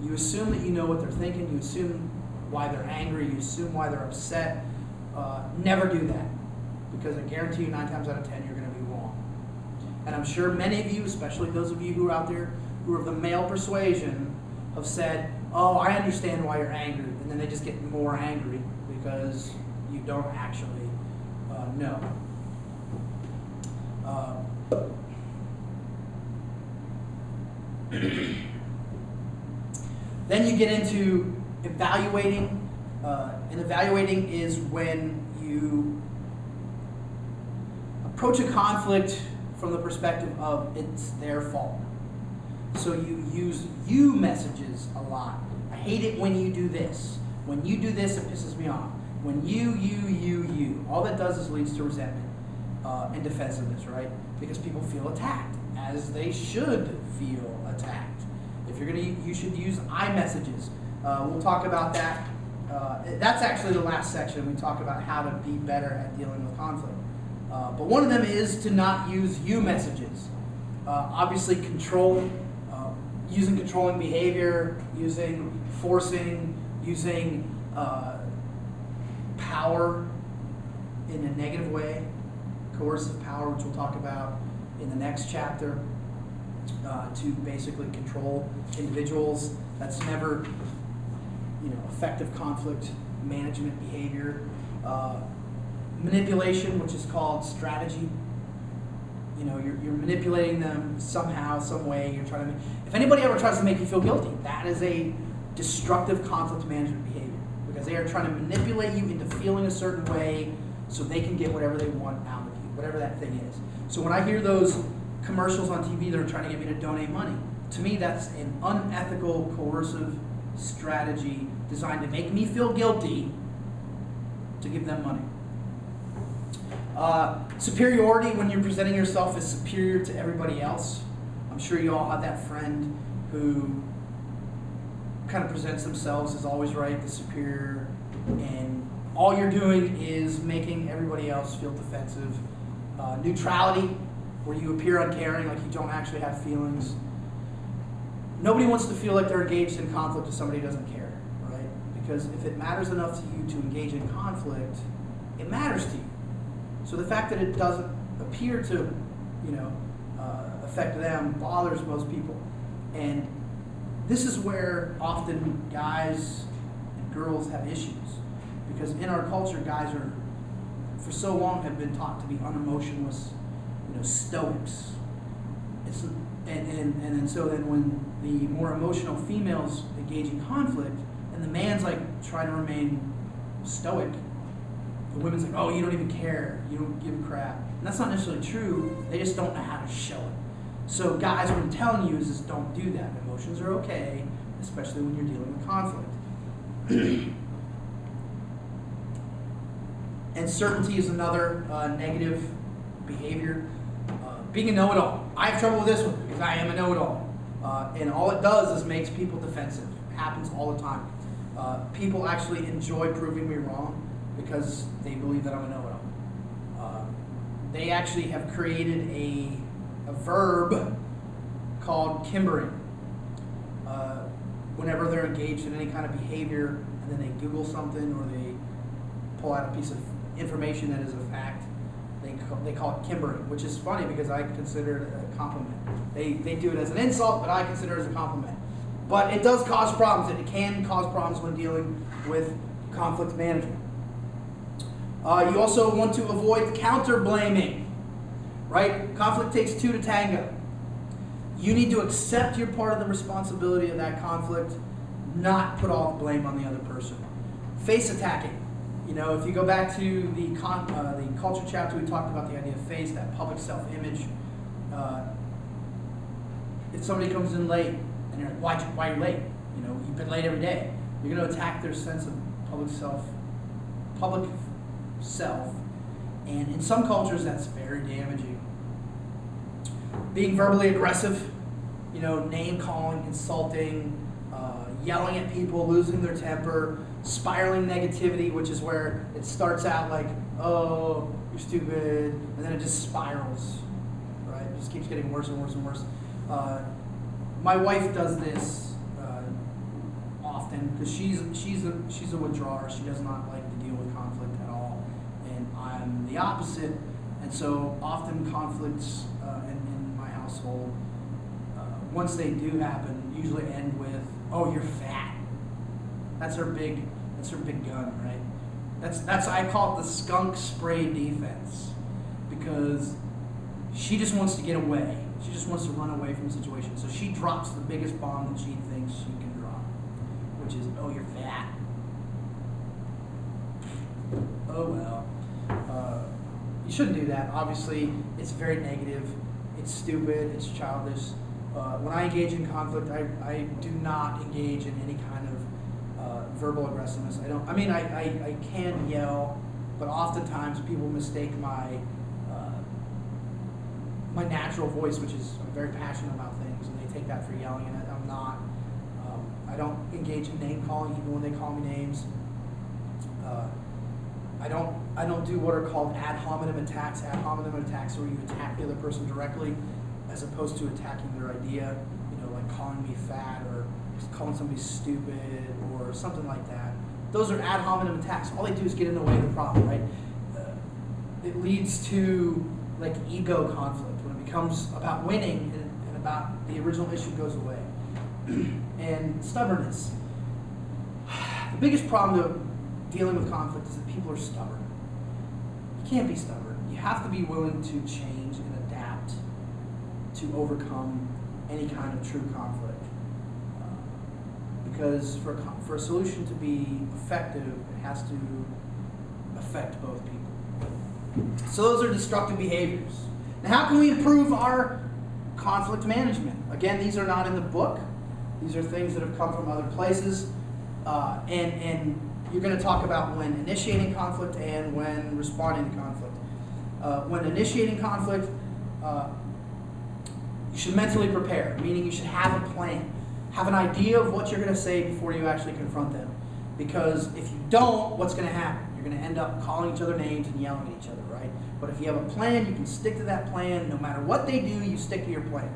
You assume that you know what they're thinking, you assume why they're angry, you assume why they're upset. Never do that, because I guarantee you 9 times out of 10 you're going to be wrong. And I'm sure many of you, especially those of you who are out there who are of the male persuasion, have said, oh, I understand why you're angry, and then they just get more angry because you don't actually know. Then you get into evaluating, and evaluating is when you approach a conflict from the perspective of it's their fault. So you use you messages a lot. I hate it when you do this. When you do this, it pisses me off. When you. All that does is leads to resentment and defensiveness, right? Because people feel attacked, as they should feel attacked. If you're you should use I messages. We'll talk about that. That's actually the last section. We talk about how to be better at dealing with conflict. But one of them is to not use you messages. Obviously, using controlling behavior, using forcing, using power in a negative way, coercive power, which we'll talk about in the next chapter, to basically control individuals. That's never, effective conflict management behavior. Manipulation, which is called strategy. You're manipulating them somehow, some way. You're trying to. If anybody ever tries to make you feel guilty, that is a destructive conflict management behavior, because they are trying to manipulate you into feeling a certain way so they can get whatever they want out of you, whatever that thing is. So when I hear those commercials on TV that are trying to get me to donate money, to me that's an unethical, coercive strategy designed to make me feel guilty to give them money. Superiority, when you're presenting yourself as superior to everybody else. I'm sure you all have that friend who kind of presents themselves as always right, the superior, and all you're doing is making everybody else feel defensive. Neutrality, where you appear uncaring, like you don't actually have feelings. Nobody wants to feel like they're engaged in conflict with somebody who doesn't care, right? Because if it matters enough to you to engage in conflict, it matters to you. So the fact that it doesn't appear to, affect them bothers most people. And this is where often guys and girls have issues. Because in our culture, guys are, for so long, have been taught to be unemotionless, stoics. And so then when the more emotional females engage in conflict, and the man's like trying to remain stoic, the women's like, oh, you don't even care, you don't give a crap. And that's not necessarily true, they just don't know how to show it. So guys, what I'm telling you is don't do that. Emotions are okay, especially when you're dealing with conflict. And certainty is another negative behavior. Being a know-it-all. I have trouble with this one because I am a know-it-all. And all it does is makes people defensive. It happens all the time. People actually enjoy proving me wrong because they believe that I'm a know-it-all. They actually have created a verb called kimbering. Whenever they're engaged in any kind of behavior and then they Google something or they pull out a piece of information that is a fact, they call it kimbering, which is funny because I consider it a compliment. They do it as an insult, but I consider it as a compliment. But it does cause problems, and it can cause problems when dealing with conflict management. You also want to avoid counter-blaming, right? Conflict takes two to tango. You need to accept your part of the responsibility of that conflict, not put all the blame on the other person. Face attacking. You know, if you go back to the culture chapter, we talked about the idea of face, that public self-image. If somebody comes in late and you're like, why are you late? You know, you've been late every day. You're going to attack their sense of public self, and in some cultures that's very damaging. Being verbally aggressive, you know, name calling, insulting, yelling at people, losing their temper, spiraling negativity, which is where it starts out like, oh, you're stupid, and then it just spirals, right? It just keeps getting worse and worse and worse. My wife does this often because she's a withdrawer. She does not like to deal with conflict at all, and I'm the opposite. And so often conflicts in my household, once they do happen, usually end with, "Oh, you're fat." That's her big gun, right? That's I call it the skunk spray defense, because she just wants to get away. She just wants to run away from the situation. So she drops the biggest bomb that she thinks she can drop, which is, "Oh, you're fat." Oh well. You shouldn't do that. Obviously, it's very negative. It's stupid. It's childish. When I engage in conflict, I do not engage in any kind of verbal aggressiveness. I can yell, but oftentimes people mistake my natural voice, which is I'm very passionate about things, and they take that for yelling, and I'm not. I don't engage in name calling even when they call me names. I don't do what are called ad hominem attacks. Ad hominem attacks are where you attack the other person directly, as opposed to attacking their idea. You know, like calling me fat or calling somebody stupid or something like that. Those are ad hominem attacks. All they do is get in the way of the problem, right? It leads to like ego conflict when it becomes about winning and about the original issue goes away. And stubbornness. The biggest problem to dealing with conflict is that people are stubborn. You can't be stubborn. You have to be willing to change and adapt to overcome any kind of true conflict. Because for a solution to be effective, it has to affect both people. So those are destructive behaviors. Now, how can we improve our conflict management? Again, these are not in the book. These are things that have come from other places. And you're going to talk about when initiating conflict and when responding to conflict. When initiating conflict, you should mentally prepare, meaning you should have a plan. Have an idea of what you're going to say before you actually confront them. Because if you don't, what's going to happen? You're going to end up calling each other names and yelling at each other, right? But if you have a plan, you can stick to that plan. No matter what they do, you stick to your plan.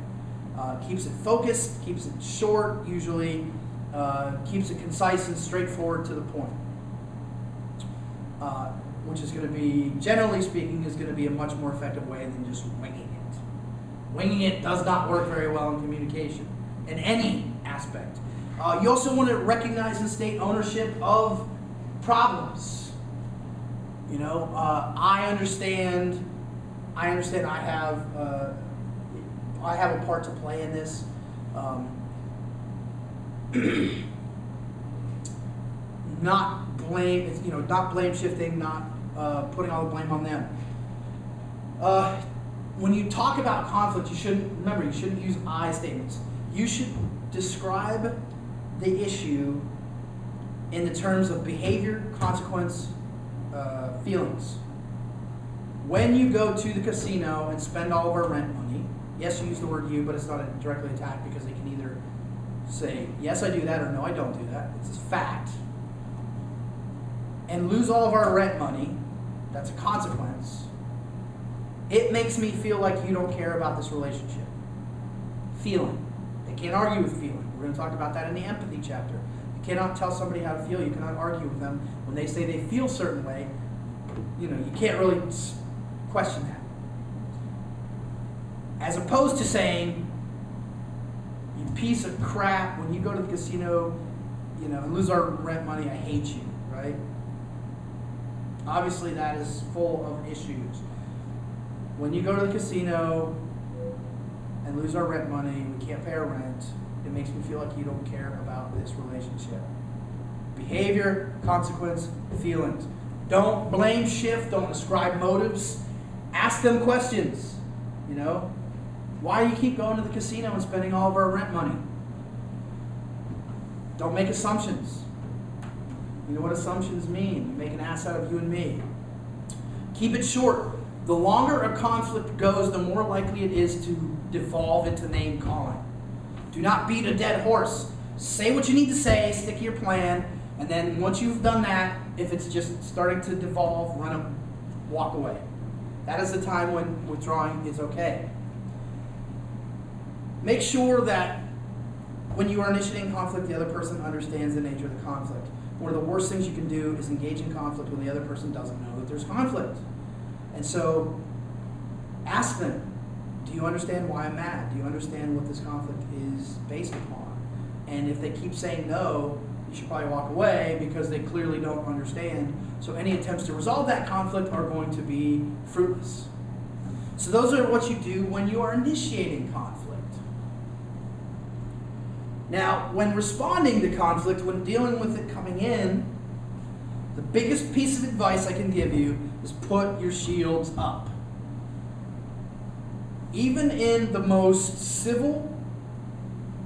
Keeps it focused, keeps it short usually, keeps it concise and straightforward to the point. Which is going to be, generally speaking, is going to be a much more effective way than just winging it. Winging it does not work very well in communication, in any aspect. You also want to recognize and state ownership of problems. You know, I understand I have a part to play in this. Not blame shifting, not putting all the blame on them. When you talk about conflict, you shouldn't use I statements. You should describe the issue in the terms of behavior, consequence, feelings. When you go to the casino and spend all of our rent money, yes, you use the word you, but it's not a directly attacked because they can either say, yes, I do that, or no, I don't do that. It's a fact. And lose all of our rent money, that's a consequence. It makes me feel like you don't care about this relationship. Feeling. They can't argue with feeling. We're going to talk about that in the empathy chapter. You cannot tell somebody how to feel. You cannot argue with them. When they say they feel a certain way, you can't really question that. As opposed to saying, you piece of crap, when you go to the casino, and lose our rent money, I hate you, right? Obviously that is full of issues. When you go to the casino and lose our rent money, we can't pay our rent, it makes me feel like you don't care about this relationship. Behavior, consequence, feelings. Don't blame shift, don't ascribe motives. Ask them questions. Why do you keep going to the casino and spending all of our rent money? Don't make assumptions. You know what assumptions mean? You make an ass out of you and me. Keep it short. The longer a conflict goes, the more likely it is to devolve into name calling. Do not beat a dead horse. Say what you need to say, stick to your plan, and then once you've done that, if it's just starting to devolve, walk away. That is the time when withdrawing is okay. Make sure that when you are initiating conflict, the other person understands the nature of the conflict. One of the worst things you can do is engage in conflict when the other person doesn't know that there's conflict. And so, ask them, do you understand why I'm mad? Do you understand what this conflict is based upon? And if they keep saying no, you should probably walk away because they clearly don't understand. So any attempts to resolve that conflict are going to be fruitless. So those are what you do when you are initiating conflict. Now, when responding to conflict, when dealing with it coming in, the biggest piece of advice I can give you is put your shields up. Even in the most civil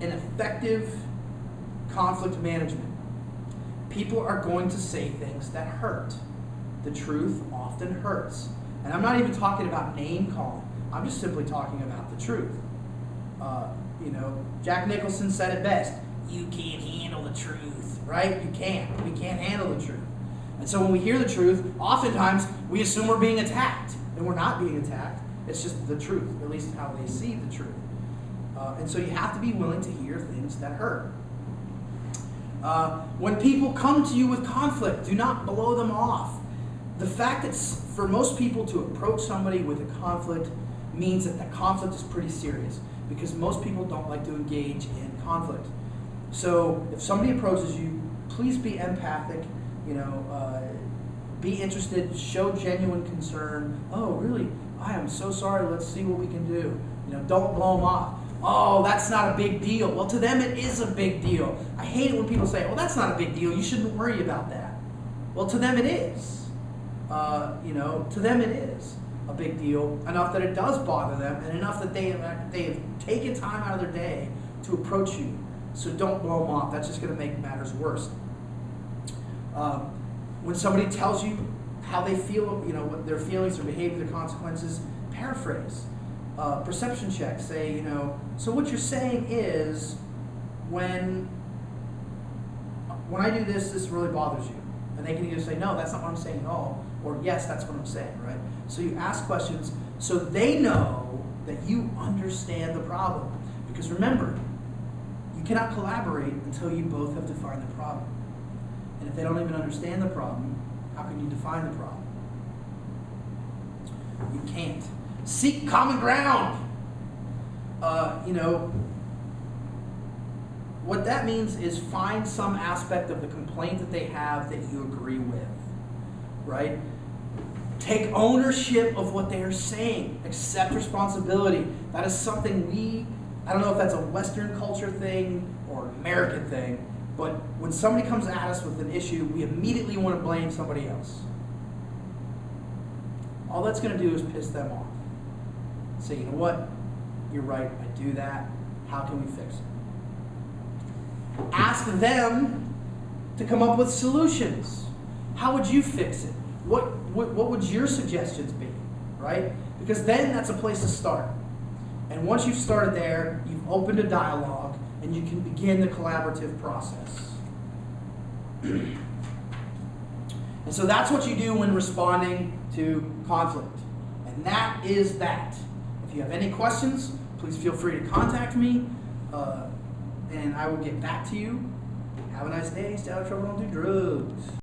and effective conflict management, people are going to say things that hurt. The truth often hurts. And I'm not even talking about name calling. I'm just simply talking about the truth. Jack Nicholson said it best. You can't handle the truth, right? You can't. We can't handle the truth. And so when we hear the truth, oftentimes we assume we're being attacked. And we're not being attacked. It's just the truth, at least how they see the truth. And so you have to be willing to hear things that hurt. When people come to you with conflict, do not blow them off. The fact that for most people to approach somebody with a conflict means that the conflict is pretty serious, because most people don't like to engage in conflict. So if somebody approaches you, please be empathic, be interested, show genuine concern. Oh, really? I am so sorry. Let's see what we can do. Don't blow them off. Oh, that's not a big deal. Well, to them it is a big deal. I hate it when people say, well, that's not a big deal. You shouldn't worry about that. Well, to them it is. To them it is a big deal, enough that it does bother them, and enough that they have taken time out of their day to approach you. So don't blow them off. That's just going to make matters worse. When somebody tells you how they feel, what their feelings, their behavior, their consequences, paraphrase. Perception check. Say, so what you're saying is when I do this, this really bothers you. And they can either say, no, that's not what I'm saying at all, or yes, that's what I'm saying, right? So you ask questions so they know that you understand the problem. Because remember, you cannot collaborate until you both have defined the problem. And if they don't even understand the problem, how can you define the problem? You can't. Seek common ground. What that means is find some aspect of the complaint that they have that you agree with, right? Take ownership of what they are saying. Accept responsibility. That is something I don't know if that's a Western culture thing or an American thing, but when somebody comes at us with an issue, we immediately want to blame somebody else. all that's going to do is piss them off. Say, you know what? You're right, I do that. How can we fix it? Ask them to come up with solutions. How would you fix it? What would your suggestions be, right? Because then that's a place to start. And once you've started there, you've opened a dialogue, and you can begin the collaborative process. And so that's what you do when responding to conflict. And that is that. If you have any questions, please feel free to contact me, and I will get back to you. Have a nice day. Stay out of trouble. Don't do drugs.